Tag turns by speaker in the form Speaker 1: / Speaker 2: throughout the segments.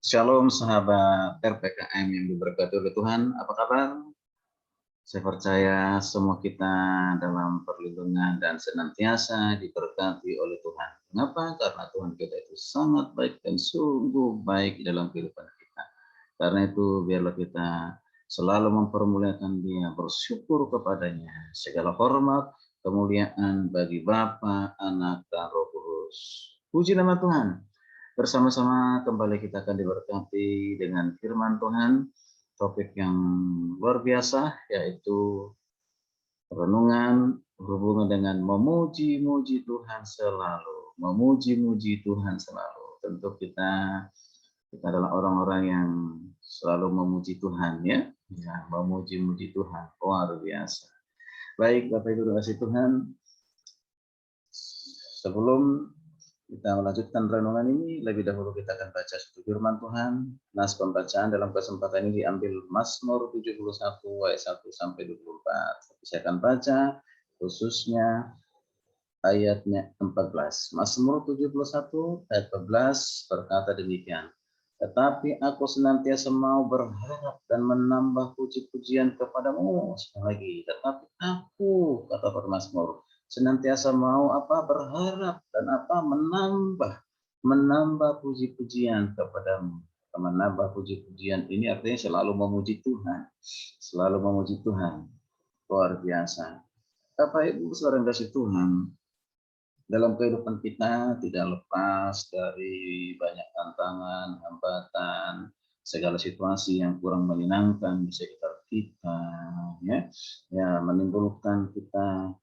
Speaker 1: Shalom sahabat RPKM yang diberkati oleh Tuhan, apa kabar? Saya percaya semua kita dalam perlindungan dan senantiasa diberkati oleh Tuhan. Mengapa? Karena Tuhan kita itu sangat baik dan sungguh baik dalam kehidupan kita. Karena itu biarlah kita selalu mempermuliakan Dia, bersyukur kepadanya. Segala hormat, kemuliaan bagi Bapa, Anak, dan Roh Kudus. Puji nama Tuhan. Bersama-sama kembali kita akan diberkati dengan firman Tuhan, topik yang luar biasa, yaitu renungan berhubungan dengan memuji-muji Tuhan selalu. Memuji-muji Tuhan selalu. Tentu kita adalah orang-orang yang selalu memuji Tuhan, ya. Ya, memuji-muji Tuhan, luar biasa. Baik, Bapak Ibu kasih Tuhan, sebelum kita melanjutkan renungan ini, lebih dahulu kita akan baca satu firman Tuhan. Nas pembacaan dalam kesempatan ini diambil Mazmur 71 ayat 1 sampai 24. Saya akan baca khususnya ayatnya 14. Mazmur 71 ayat 14 berkata demikian. Tetapi aku senantiasa mau berharap dan menambah puji-pujian kepadamu. Sekali lagi, tetapi aku, kata Mazmur, senantiasa mau berharap dan menambah puji-pujian kepadamu. Menambah puji-pujian ini artinya selalu memuji Tuhan, selalu memuji Tuhan. Luar biasa. Bapak Ibu saudara kasih Tuhan, dalam kehidupan kita tidak lepas dari banyak tantangan, hambatan, segala situasi yang kurang menyenangkan di sekitar kita, ya menimbulkan kita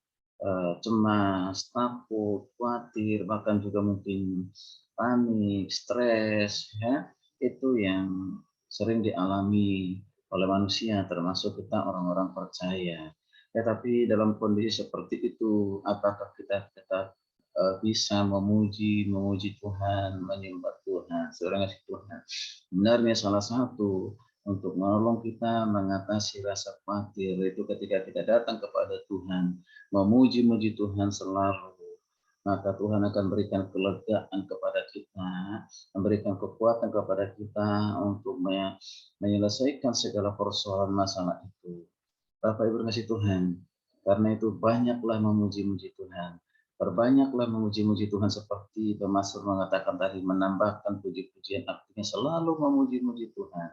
Speaker 1: cemas, takut, khawatir, bahkan juga mungkin panik, stres, ya itu yang sering dialami oleh manusia, termasuk kita orang-orang percaya. Ya, tapi dalam kondisi seperti itu, apakah kita tetap bisa memuji Tuhan, menyembah Tuhan, seorang kasih Tuhan? Benarnya salah satu untuk menolong kita mengatasi rasa khawatir itu ketika kita datang kepada Tuhan, memuji-muji Tuhan selalu, maka Tuhan akan berikan kelegaan kepada kita, memberikan kekuatan kepada kita untuk menyelesaikan segala persoalan masalah itu. Bapak Ibu kasih Tuhan, karena itu banyaklah memuji-muji Tuhan. Perbanyaklah memuji-muji Tuhan seperti Mazmur mengatakan tadi, menambahkan puji-pujian, artinya selalu memuji-muji Tuhan.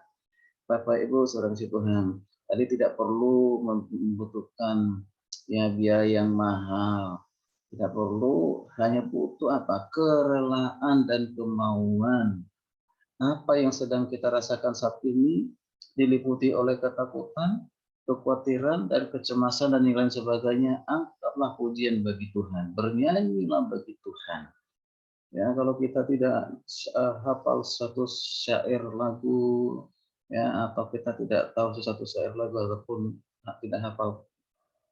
Speaker 1: Bapak Ibu saudara kasih Tuhan, tadi tidak perlu membutuhkan biaya yang mahal. Tidak perlu, hanya butuh kerelaan dan kemauan. Apa yang sedang kita rasakan saat ini diliputi oleh ketakutan, kekhawatiran, dan kecemasan dan lain sebagainya, angkatlah pujian bagi Tuhan, bernyanyilah bagi Tuhan. Ya, kalau kita tidak hafal satu syair lagu, ya, atau kita tidak tahu satu syair lagu ataupun tidak hafal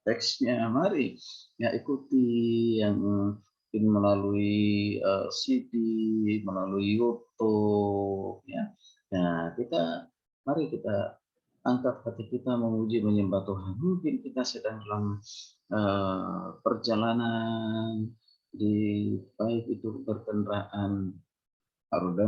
Speaker 1: teksnya, mari ya ikuti yang mungkin melalui CD, melalui YouTube, ya. Nah, mari kita angkat hati kita memuji menyembah Tuhan. Mungkin kita sedang dalam perjalanan baik itu berkendaraan roda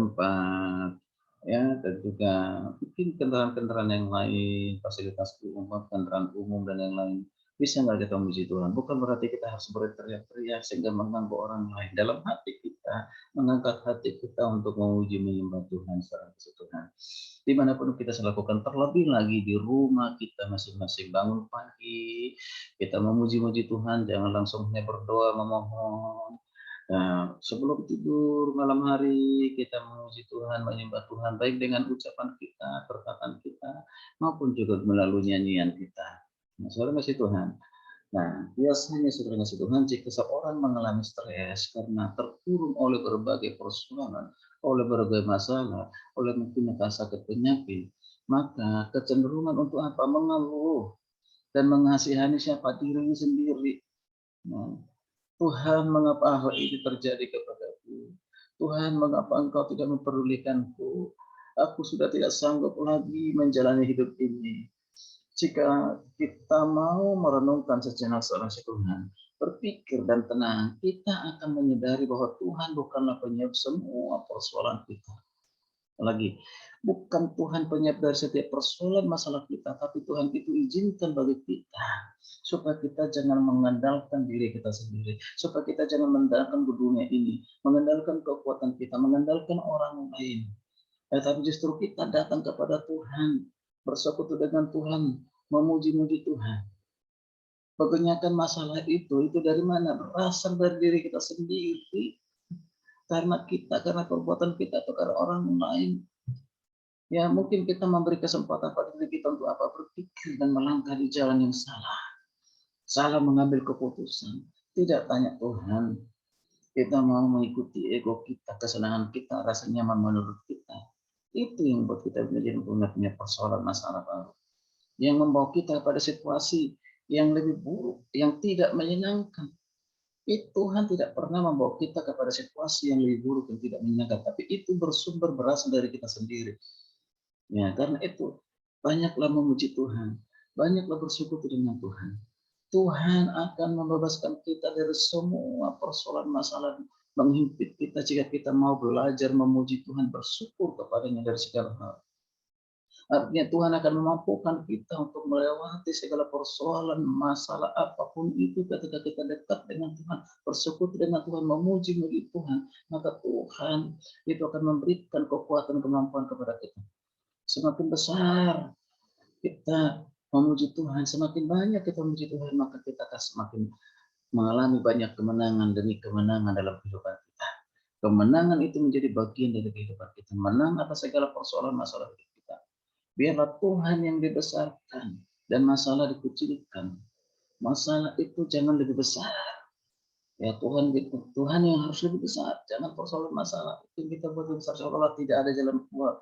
Speaker 1: 4, ya, dan juga mungkin kendaraan-kendaraan yang lain, fasilitas umum, kendaraan umum dan yang lain. Bisa nggak kita memuji Tuhan? Bukan berarti kita harus berteriak-teriak sehingga mengganggu orang lain. Dalam hati kita, mengangkat hati kita untuk memuji menyembah Tuhan secara Tuhan. Dimanapun kita lakukan, terlebih lagi di rumah kita masing-masing, bangun pagi, kita memuji-muji Tuhan, jangan langsung hanya berdoa memohon. Nah, sebelum tidur malam hari kita memuji Tuhan, menyembah Tuhan, baik dengan ucapan kita, perkataan kita, maupun juga melalui nyanyian kita. Nah, saudara kasih Tuhan. Nah, biasanya saudara kasih Tuhan, jika seorang mengalami stres karena terkurung oleh berbagai persoalan, oleh berbagai masalah, oleh mungkin sakit penyakit, maka kecenderungan untuk mengeluh dan mengasihani siapa dirinya sendiri. Nah, Tuhan, mengapa hal ini terjadi kepadaku? Tuhan, mengapa Engkau tidak mempedulikanku? Aku sudah tidak sanggup lagi menjalani hidup ini. Jika kita mau merenungkan sejenak seorang Tuhan, berpikir dan tenang, kita akan menyadari bahwa Tuhan bukanlah penyebab semua persoalan kita. Lagi, bukan Tuhan penyebab dari setiap persoalan masalah kita, tapi Tuhan itu izinkan bagi kita supaya kita jangan mengandalkan diri kita sendiri, supaya kita jangan mengandalkan dunia ini, mengandalkan kekuatan kita, mengandalkan orang lain. Tetapi justru kita datang kepada Tuhan, bersekutu dengan Tuhan, memuji-muji Tuhan. Kebanyakan masalah itu dari mana? Berasal dari diri kita sendiri, karena perbuatan kita atau karena orang lain. Ya mungkin kita memberi kesempatan pada diri kita untuk apa? Berpikir dan melangkah di jalan yang salah. Salah mengambil keputusan. Tidak tanya Tuhan. Kita mau mengikuti ego kita, kesenangan kita, rasa nyaman menurut kita. Itu yang buat kita menjadi punya persoalan masalah baru. Yang membawa kita pada situasi yang lebih buruk, yang tidak menyenangkan. Tuhan tidak pernah membawa kita kepada situasi yang lebih buruk, yang tidak menyenangkan. Tapi itu berasal dari kita sendiri. Ya, karena itu banyaklah memuji Tuhan, banyaklah bersyukur dengan Tuhan. Tuhan akan membebaskan kita dari semua persoalan masalah menghimpit kita jika kita mau belajar memuji Tuhan, bersyukur kepadanya dari segala hal. Artinya Tuhan akan memampukan kita untuk melewati segala persoalan, masalah apapun itu ketika kita dekat dengan Tuhan, bersyukur dengan Tuhan, memuji-muji Tuhan, maka Tuhan itu akan memberikan kekuatan kemampuan kepada kita. Semakin besar kita memuji Tuhan, semakin banyak kita memuji Tuhan, maka kita akan semakin mengalami banyak kemenangan demi kemenangan dalam kehidupan kita. Kemenangan itu menjadi bagian dari kehidupan kita. Menang atas segala persoalan masalah hidup kita. Biarlah Tuhan yang dibesarkan dan masalah dikucilkan. Masalah itu jangan lebih besar. Ya Tuhan gitu. Tuhan yang harus lebih besar. Jangan persoalan masalah itu kita buat besar seolah-olah tidak ada jalan keluar.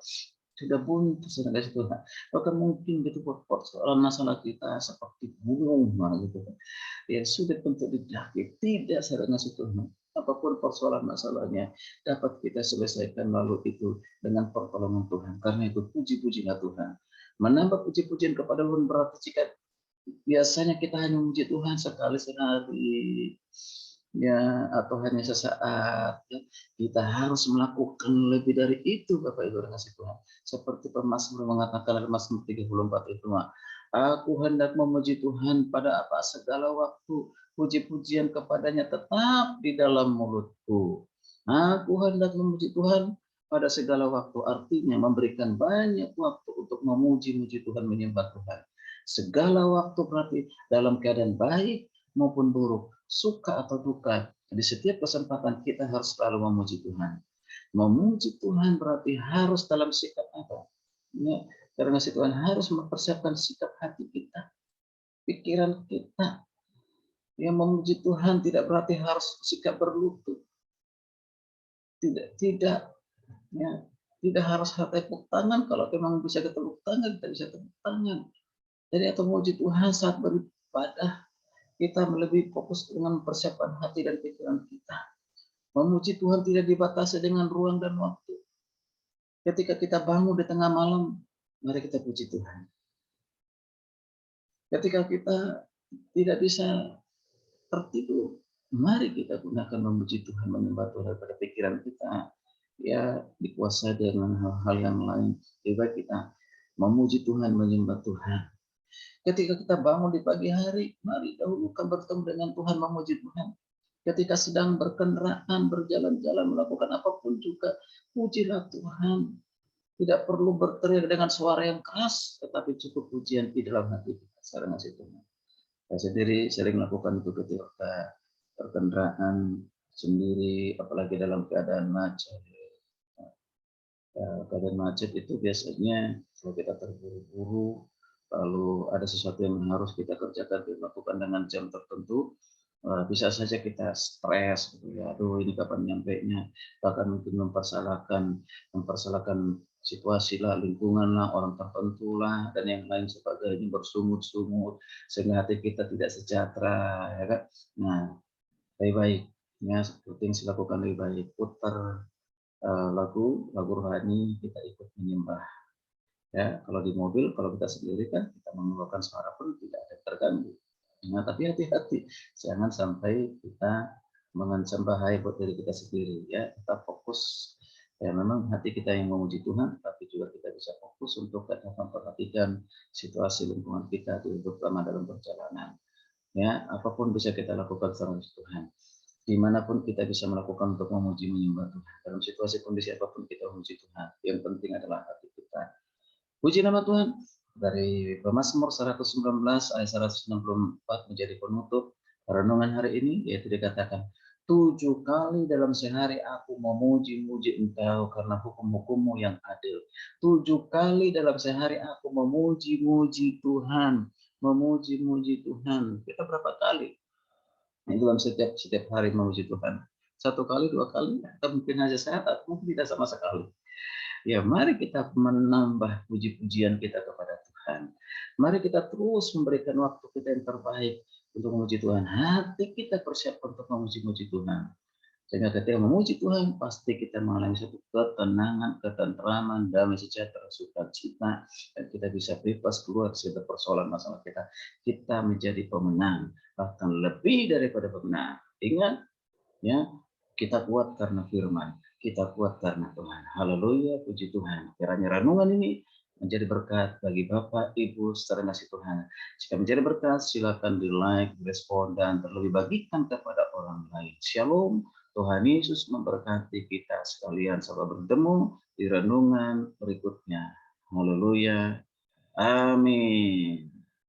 Speaker 1: Sudah buntu sudah kasih Tuhan. Bahkan mungkin gitu persoalan masalah kita seperti gunung gitu kan. Ya sudah untuk didaki. Tidak saya ngasih Tuhan. Apapun persoalan masalahnya dapat kita selesaikan lalu itu dengan pertolongan Tuhan. Karena itu puji-pujilah Tuhan. Menambah puji-pujian kepada Tuhan berarti jika biasanya kita hanya memuji Tuhan sekali sehari, ya atau hanya sesaat, ya. Kita harus melakukan lebih dari itu, Bapak Ibu kasih Tuhan. Seperti pemazmur mengatakan dalam Mazmur 34 itu, aku hendak memuji Tuhan pada apa segala waktu, puji-pujian kepadanya tetap di dalam mulutku. Aku hendak memuji Tuhan pada segala waktu, artinya memberikan banyak waktu untuk memuji-muji Tuhan, menyembah Tuhan. Segala waktu berarti dalam keadaan baik maupun buruk, suka atau duka. Di setiap kesempatan kita harus selalu memuji Tuhan. Memuji Tuhan berarti harus dalam sikap apa? Ya, karena si Tuhan harus mempersiapkan sikap hati kita, pikiran kita. Yang memuji Tuhan tidak berarti harus sikap berlutut. Tidak, ya, tidak harus tepuk tangan. Kalau memang bisa tepuk tangan, kita bisa tepuk tangan. Jadi atau memuji Tuhan saat beribadah, kita lebih fokus dengan persiapan hati dan pikiran kita. Memuji Tuhan tidak dibatasi dengan ruang dan waktu. Ketika kita bangun di tengah malam, mari kita puji Tuhan. Ketika kita tidak bisa tertidur, mari kita gunakan memuji Tuhan, menyembah Tuhan pada pikiran kita. Ya dikuasai dengan hal-hal yang lain. Lebih baik kita memuji Tuhan, menyembah Tuhan. Ketika kita bangun di pagi hari, mari dahulukan bertemu dengan Tuhan, memuji Tuhan. Ketika sedang berkendaraan, berjalan-jalan, melakukan apapun juga, pujilah Tuhan. Tidak perlu berteriak dengan suara yang keras, tetapi cukup pujian di dalam hati kita. Saya ngasih Tuhan. Saya sendiri sering melakukan itu ketika berkendaraan sendiri, apalagi dalam keadaan macet. Keadaan macet itu biasanya kalau kita terburu-buru, lalu ada sesuatu yang harus kita kerjakan, dilakukan dengan jam tertentu, bisa saja kita stres gitu ya, aduh ini kapan nyampenya, bahkan mungkin mempersalahkan situasi lah, lingkungan lah, orang tertentu lah, dan yang lain sebagainya, bersungut-sungut sehingga hati kita tidak sejahtera, ya kan. Nah, lebih baik ya seperti yang saya lakukan, lebih baik putar lagu rohani, kita ikut menyembah. Ya, kalau di mobil, kalau kita sendiri kan kita mengeluarkan suara pun tidak ada terganggu. Nah, tapi hati-hati, jangan sampai kita mengancam bahaya buat diri kita sendiri. Ya, kita fokus Ya memang hati kita yang memuji Tuhan, tapi juga kita bisa fokus untuk tetap memperhatikan situasi lingkungan kita, terutama dalam perjalanan. Ya, apapun bisa kita lakukan sama Tuhan. Dimanapun kita bisa melakukan untuk memuji menyembah Tuhan. Dalam situasi kondisi apapun kita memuji Tuhan. Yang penting adalah hati kita. Puji nama Tuhan. Dari Pemazmur 119 ayat 164 menjadi penutup renungan hari ini, yaitu dikatakan, 7 kali dalam sehari aku memuji-muji Engkau karena hukum-hukum-Mu yang adil. 7 kali dalam sehari aku memuji-muji Tuhan. Memuji-muji Tuhan. Kita berapa kali? Dalam setiap hari memuji Tuhan. 1 kali, 2 kali, atau mungkin hanya sehat, atau mungkin tidak sama sekali. Ya, mari kita menambah puji-pujian kita kepada Tuhan. Mari kita terus memberikan waktu kita yang terbaik untuk memuji Tuhan. Hati kita persiapkan untuk memuji-muji Tuhan. Sehingga ketika memuji Tuhan, pasti kita mengalami satu ketenangan, ketentraman, damai sejahtera, sukacita, dan kita bisa bebas keluar dari segala persoalan masalah kita. Kita menjadi pemenang, bahkan lebih daripada pemenang. Ingat, ya, kita kuat karena firman, kita kuat karena Tuhan. Haleluya, puji Tuhan. Kiranya renungan ini menjadi berkat bagi Bapak, Ibu, saudara kasih Tuhan. Jika menjadi berkat, silakan di like, respon, dan terlebih bagikan kepada orang lain. Shalom, Tuhan Yesus memberkati kita sekalian. Sampai bertemu di renungan berikutnya. Haleluya, amin.